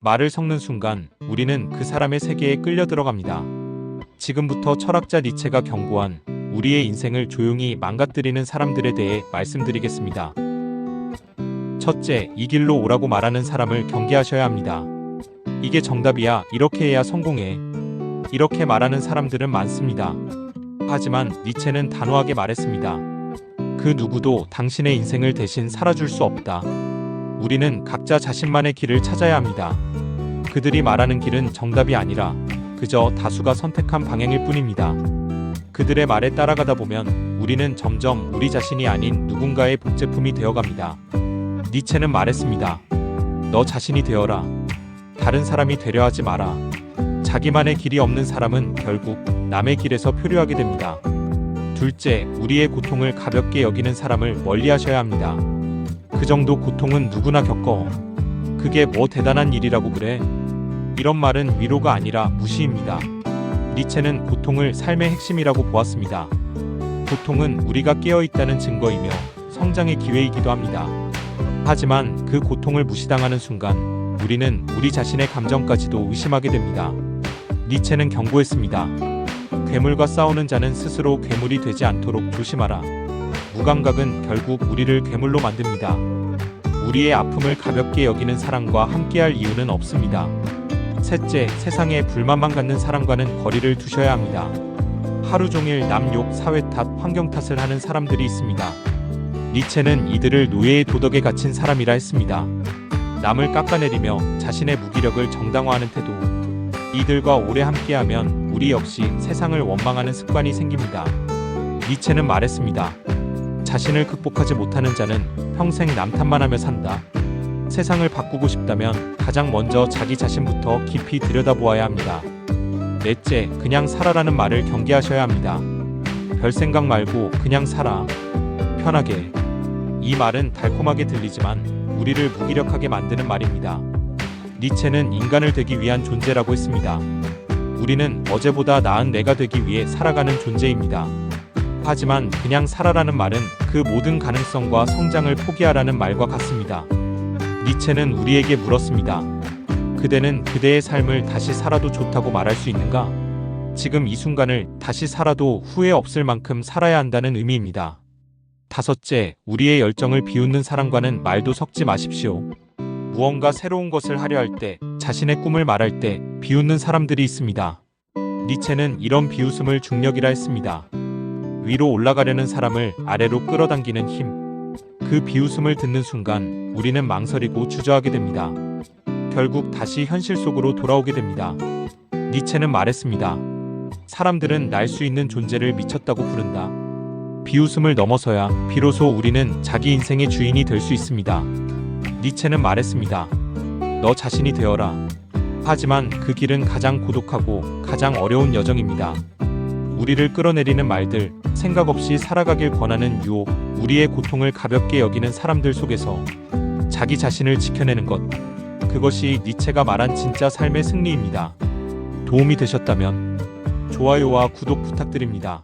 말을 섞는 순간 우리는 그 사람의 세계에 끌려 들어갑니다. 지금부터 철학자 니체가 경고한 우리의 인생을 조용히 망가뜨리는 사람들에 대해 말씀드리겠습니다. 첫째, 이 길로 오라고 말하는 사람을 경계하셔야 합니다. 이게 정답이야, 이렇게 해야 성공해, 이렇게 말하는 사람들은 많습니다. 하지만 니체는 단호하게 말했습니다. 그 누구도 당신의 인생을 대신 살아줄 수 없다. 우리는 각자 자신만의 길을 찾아야 합니다. 그들이 말하는 길은 정답이 아니라 그저 다수가 선택한 방향일 뿐입니다. 그들의 말에 따라가다 보면 우리는 점점 우리 자신이 아닌 누군가의 복제품이 되어갑니다. 니체는 말했습니다. 너 자신이 되어라. 다른 사람이 되려 하지 마라. 자기만의 길이 없는 사람은 결국 남의 길에서 표류하게 됩니다. 둘째, 우리의 고통을 가볍게 여기는 사람을 멀리하셔야 합니다. 그 정도 고통은 누구나 겪어. 그게 뭐 대단한 일이라고 그래? 이런 말은 위로가 아니라 무시입니다. 니체는 고통을 삶의 핵심이라고 보았습니다. 고통은 우리가 깨어있다는 증거이며 성장의 기회이기도 합니다. 하지만 그 고통을 무시당하는 순간 우리는 우리 자신의 감정까지도 의심하게 됩니다. 니체는 경고했습니다. 괴물과 싸우는 자는 스스로 괴물이 되지 않도록 조심하라. 무감각은 결국 우리를 괴물로 만듭니다. 우리의 아픔을 가볍게 여기는 사람과 함께할 이유는 없습니다. 셋째, 세상에 불만만 갖는 사람과는 거리를 두셔야 합니다. 하루 종일 남 욕, 사회 탓, 환경 탓을 하는 사람들이 있습니다. 니체는 이들을 노예의 도덕에 갇힌 사람이라 했습니다. 남을 깎아내리며 자신의 무기력을 정당화하는 태도. 이들과 오래 함께하면 우리 역시 세상을 원망하는 습관이 생깁니다. 니체는 말했습니다. 자신을 극복하지 못하는 자는 평생 남 탓만 하며 산다. 세상을 바꾸고 싶다면 가장 먼저 자기 자신부터 깊이 들여다보아야 합니다. 넷째, 그냥 살아라는 말을 경계하셔야 합니다. 별 생각 말고 그냥 살아. 편하게. 이 말은 달콤하게 들리지만 우리를 무기력하게 만드는 말입니다. 니체는 인간을 되기 위한 존재라고 했습니다. 우리는 어제보다 나은 내가 되기 위해 살아가는 존재입니다. 하지만 그냥 살아라는 말은 그 모든 가능성과 성장을 포기하라는 말과 같습니다. 니체는 우리에게 물었습니다. 그대는 그대의 삶을 다시 살아도 좋다고 말할 수 있는가? 지금 이 순간을 다시 살아도 후회 없을 만큼 살아야 한다는 의미입니다. 다섯째, 우리의 열정을 비웃는 사람과는 말도 섞지 마십시오. 무언가 새로운 것을 하려 할 때, 자신의 꿈을 말할 때 비웃는 사람들이 있습니다. 니체는 이런 비웃음을 중력이라 했습니다. 위로 올라가려는 사람을 아래로 끌어당기는 힘. 그 비웃음을 듣는 순간 우리는 망설이고 주저하게 됩니다. 결국 다시 현실 속으로 돌아오게 됩니다. 니체는 말했습니다. 사람들은 날 수 있는 존재를 미쳤다고 부른다. 비웃음을 넘어서야 비로소 우리는 자기 인생의 주인이 될 수 있습니다. 니체는 말했습니다. 너 자신이 되어라. 하지만 그 길은 가장 고독하고 가장 어려운 여정입니다. 우리를 끌어내리는 말들, 생각 없이 살아가길 권하는 유혹, 우리의 고통을 가볍게 여기는 사람들 속에서 자기 자신을 지켜내는 것, 그것이 니체가 말한 진짜 삶의 승리입니다. 도움이 되셨다면 좋아요와 구독 부탁드립니다.